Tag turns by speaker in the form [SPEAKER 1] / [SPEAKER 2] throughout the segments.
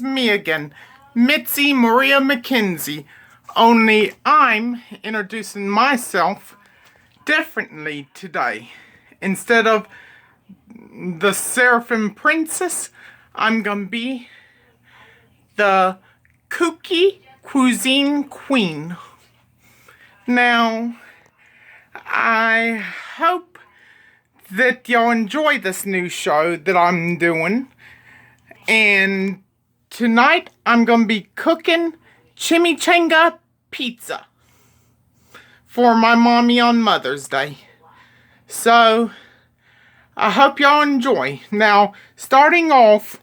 [SPEAKER 1] me again, Mitzi Maria McKenzie. Only I'm introducing myself differently today. Instead of the Seraphim princess, I'm gonna be the Kooky Kuisine queen. Now, I hope that y'all enjoy this new show that I'm doing. And tonight I'm gonna be cooking chimichanga pizza for my mommy on Mother's Day. So, I hope y'all enjoy. Now, starting off,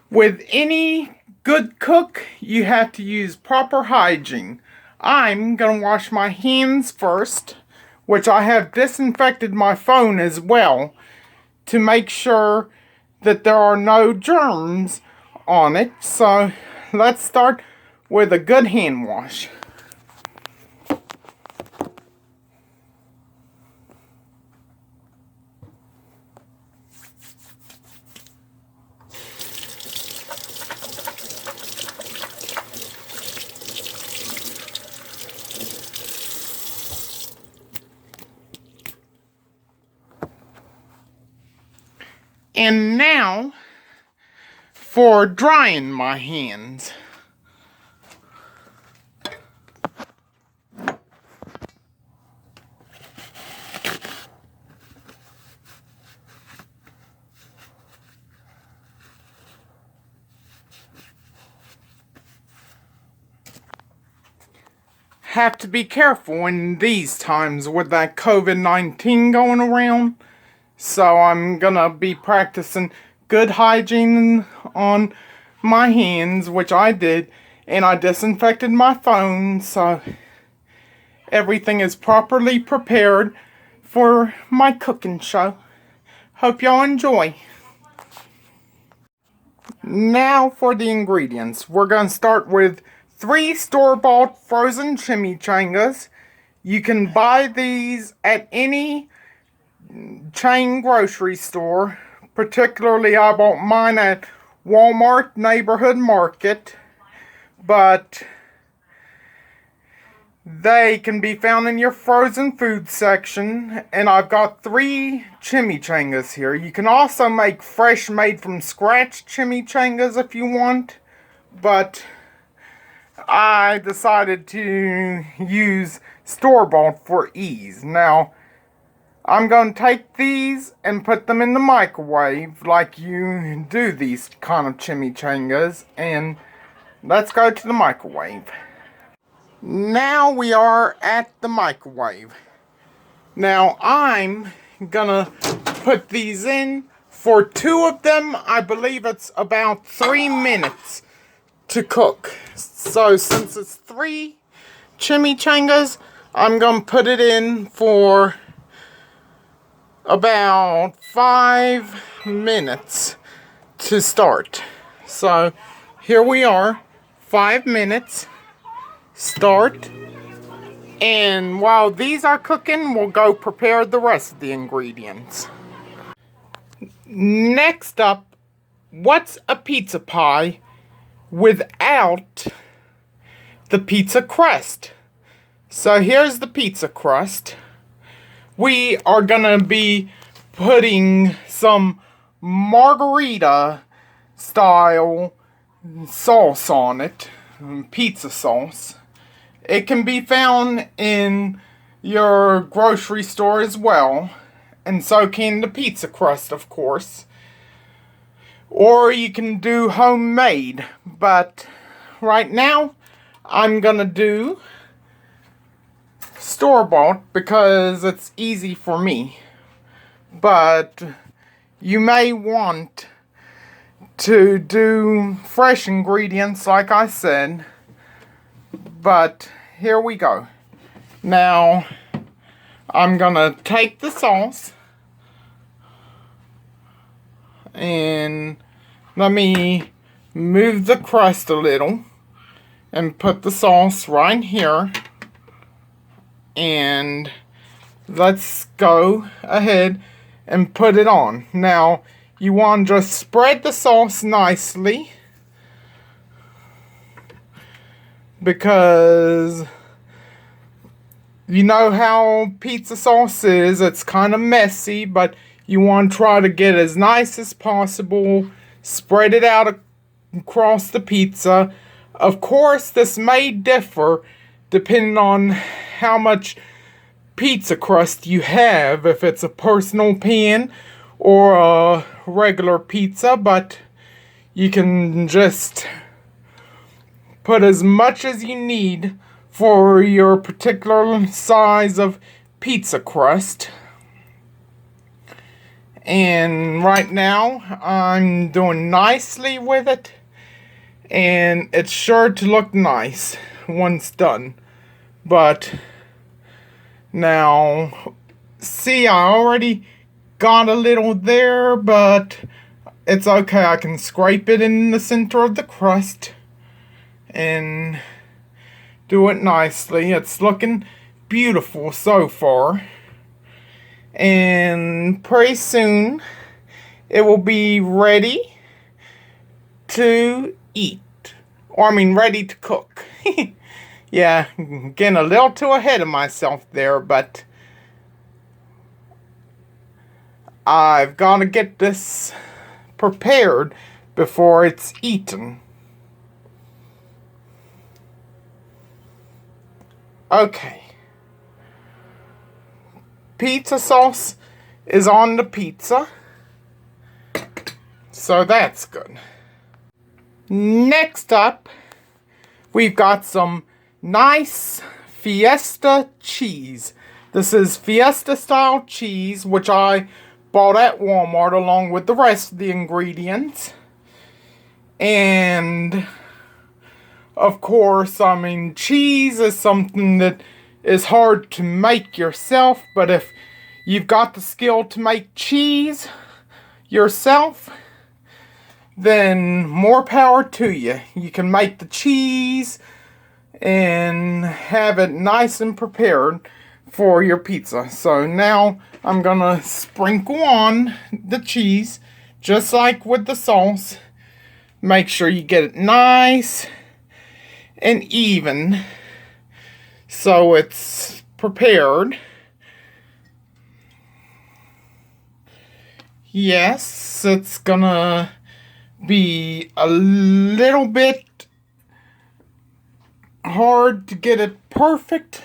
[SPEAKER 1] with any good cook, you have to use proper hygiene. I'm gonna wash my hands first, which I have disinfected my phone as well, to make sure that there are no germs on it. So, let's start with a good hand wash. And now, for drying my hands. Have to be careful in these times with that COVID-19 going around. So I'm gonna be practicing good hygiene on my hands, which I did, and I disinfected my phone, so everything is properly prepared for my cooking show. Hope y'all enjoy. Now for the ingredients. We're gonna start with 3 store-bought frozen chimichangas. You can buy these at any chain grocery store. Particularly, I bought mine at Walmart Neighborhood Market, but they can be found in your frozen food section. And I've got 3 chimichangas here. You can also make fresh, made from scratch chimichangas if you want, but I decided to use store-bought for ease. Now, I'm going to take these and put them in the microwave like you do these kind of chimichangas. And let's go to the microwave. Now we are at the microwave. Now I'm gonna put these in. For 2 of them, I believe it's about 3 minutes to cook. So since it's 3 chimichangas, I'm gonna put it in for about 5 minutes to start. So here we are, 5 minutes, start. And while these are cooking, we'll go prepare the rest of the ingredients. Next up, what's a pizza pie without the pizza crust? So here's the pizza crust. We are gonna be putting some margarita style sauce on it, pizza sauce. It can be found in your grocery store as well, and so can the pizza crust, of course. Or you can do homemade, but right now I'm gonna do store-bought because it's easy for me. But you may want to do fresh ingredients like I said. But here we go. Now I'm gonna take the sauce and let me move the crust a little and put the sauce right here. And let's go ahead and put it on. Now, you want to just spread the sauce nicely because you know how pizza sauce is. It's kind of messy, but you want to try to get as nice as possible. Spread it out across the pizza. Of course, this may differ depending on how much pizza crust you have, if it's a personal pan or a regular pizza, but you can just put as much as you need for your particular size of pizza crust. And right now I'm doing nicely with it, and it's sure to look nice once done. But now, see, I already got a little there, but it's okay. I can scrape it in the center of the crust and do it nicely. It's looking beautiful so far. And pretty soon it will be ready to eat. Or I mean ready to cook. Yeah, getting a little too ahead of myself there, but I've got to get this prepared before it's eaten. Okay. Pizza sauce is on the pizza, so that's good. Next up, we've got some nice Fiesta cheese. This is Fiesta style cheese, which I bought at Walmart along with the rest of the ingredients. And of course, I mean, cheese is something that is hard to make yourself, but if you've got the skill to make cheese yourself, then more power to you. You can make the cheese and have it nice and prepared for your pizza. So now I'm gonna sprinkle on the cheese just like with the sauce. Make sure you get it nice and even so it's prepared. Yes, it's gonna be a little bit hard to get it perfect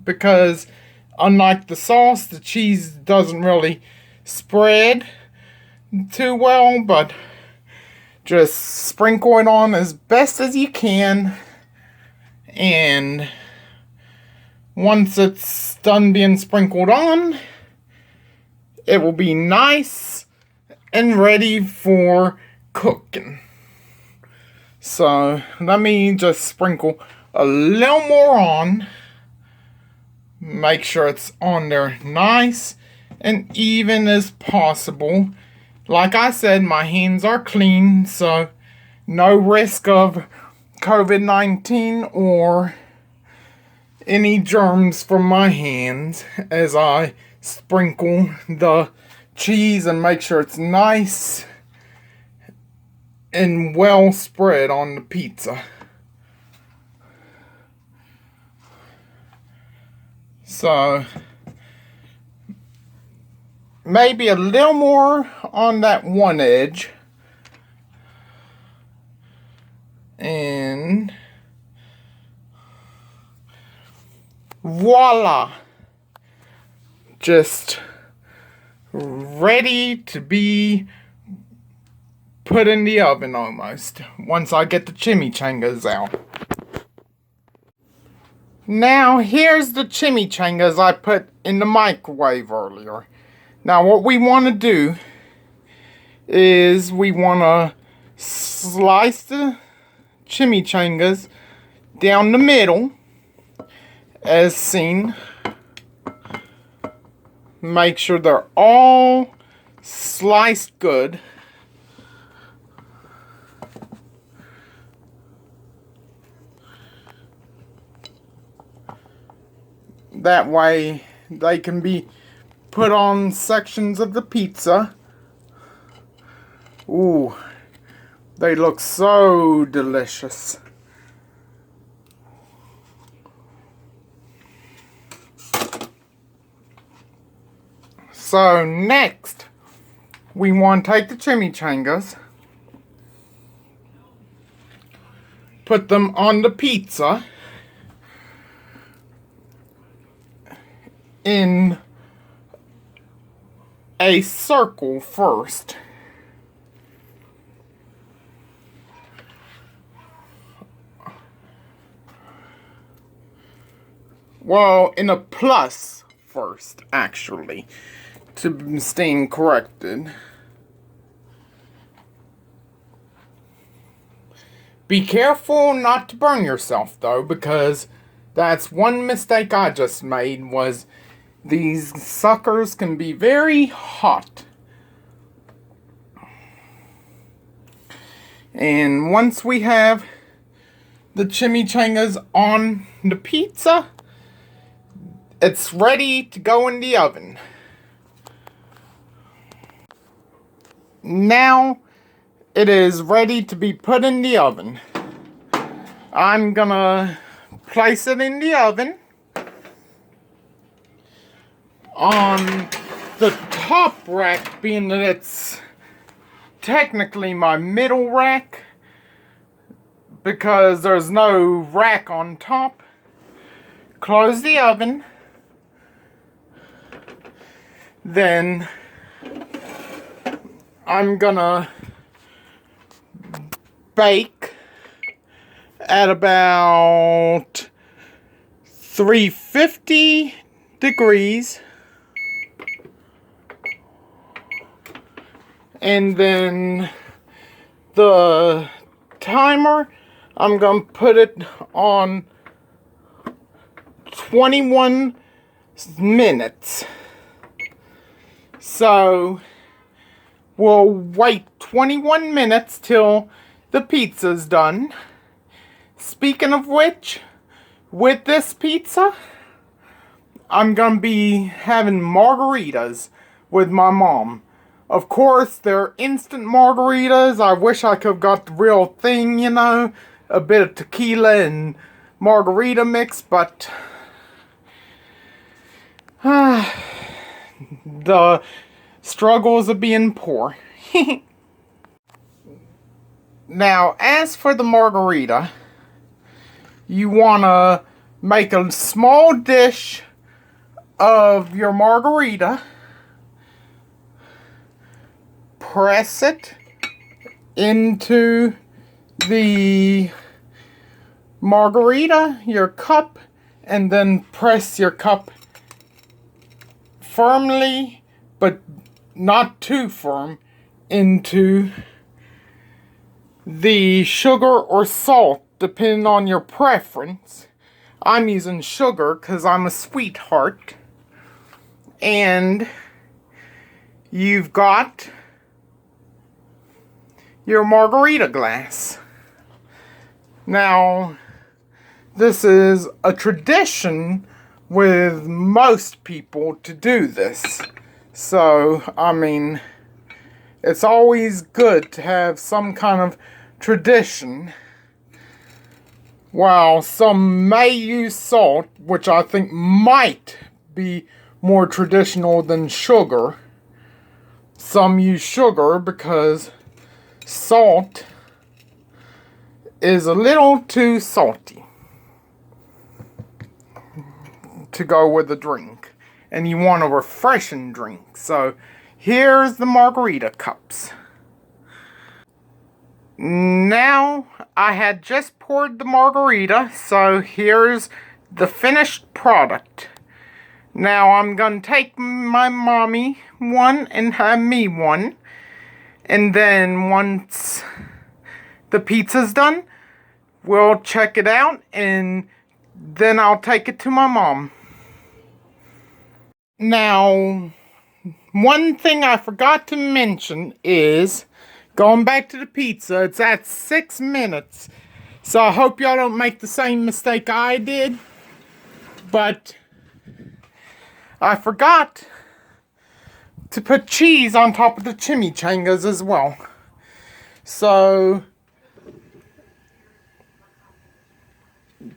[SPEAKER 1] because unlike the sauce, the cheese doesn't really spread too well, but just sprinkle it on as best as you can, and once it's done being sprinkled on, it will be nice and ready for cooking. So let me just sprinkle a little more on. Make sure it's on there nice and even as possible. Like I said, my hands are clean, so no risk of COVID-19 or any germs from my hands as I sprinkle the cheese and make sure it's nice and well spread on the pizza. So maybe a little more on that one edge, and voila, just ready to be put in the oven almost, once I get the chimichangas out. Now here's the chimichangas I put in the microwave earlier. Now what we want to do is we want to slice the chimichangas down the middle as seen. Make sure they're all sliced good. That way they can be put on sections of the pizza. Ooh, they look so delicious. So next, we want to take the chimichangas, put them on the pizza in a circle first. Well, in a plus first, actually, to stand corrected. Be careful not to burn yourself, though, because that's one mistake I just made, was these suckers can be very hot. And once we have the chimichangas on the pizza, it's ready to go in the oven. Now it is ready to be put in the oven. I'm gonna place it in the oven on the top rack, being that it's technically my middle rack because there's no rack on top. Close the oven. Then I'm gonna bake at about 350 degrees, and then the timer, I'm gonna put it on 21 minutes. So we'll wait 21 minutes till the pizza's done. Speaking of which, with this pizza, I'm gonna be having margaritas with my mom. Of course, they're instant margaritas. I wish I could have got the real thing, you know, a bit of tequila and margarita mix, but the struggles of being poor. Now, as for the margarita, you want to make a small dish of your margarita, press it into the margarita, your cup, and then press your cup firmly, but not too firm, into the sugar or salt, depending on your preference. I'm using sugar because I'm a sweetheart. And you've got your margarita glass. Now, this is a tradition with most people to do this. So, I mean, it's always good to have some kind of tradition. While some may use salt, which I think might be more traditional than sugar, some use sugar because salt is a little too salty to go with a drink, and you want a refreshing drink. So here's the margarita cups. Now I had just poured the margarita, so here's the finished product. Now I'm gonna take my mommy one and have me one, and then once the pizza's done, we'll check it out, and then I'll take it to my mom. Now, one thing I forgot to mention is, going back to the pizza, it's at 6 minutes. So I hope y'all don't make the same mistake I did. But I forgot to put cheese on top of the chimichangas as well. So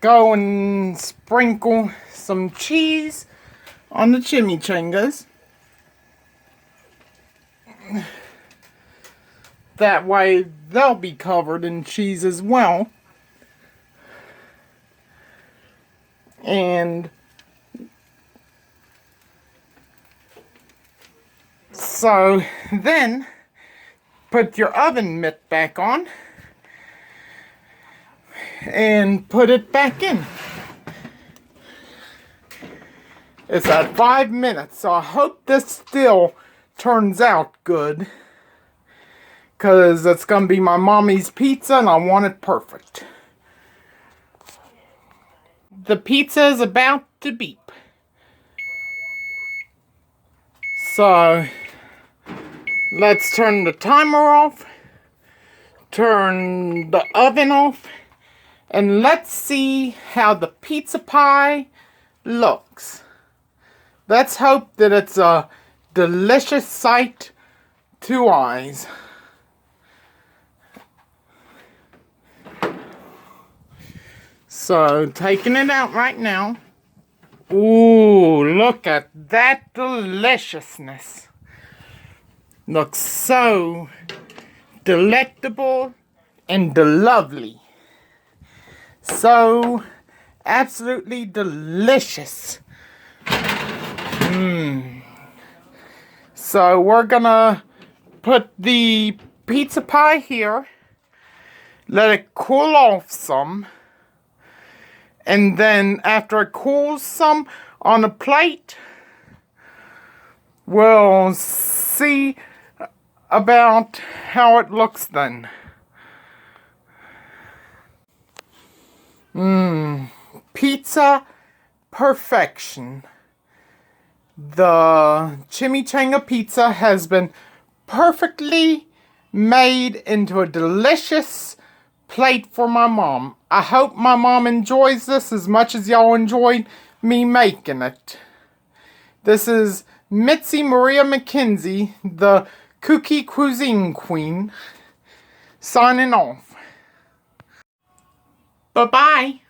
[SPEAKER 1] go and sprinkle some cheese on the chimichangas. That way they'll be covered in cheese as well. And so then put your oven mitt back on and put it back in. It's at 5 minutes, so I hope this still turns out good, because it's going to be my mommy's pizza and I want it perfect. The pizza is about to beep. So let's turn the timer off, turn the oven off, and let's see how the pizza pie looks. Let's hope that it's a delicious sight to eyes. So, taking it out right now. Ooh, look at that deliciousness. Looks so delectable and lovely. So absolutely delicious. So we're gonna put the pizza pie here, let it cool off some, and then after it cools some on a plate, we'll see about how it looks then. Pizza perfection. The chimichanga pizza has been perfectly made into a delicious plate for my mom. I hope my mom enjoys this as much as y'all enjoyed me making it. This is Mitzi Maria McKenzie, the Kooky Kuisine Queen, signing off. Bye-bye.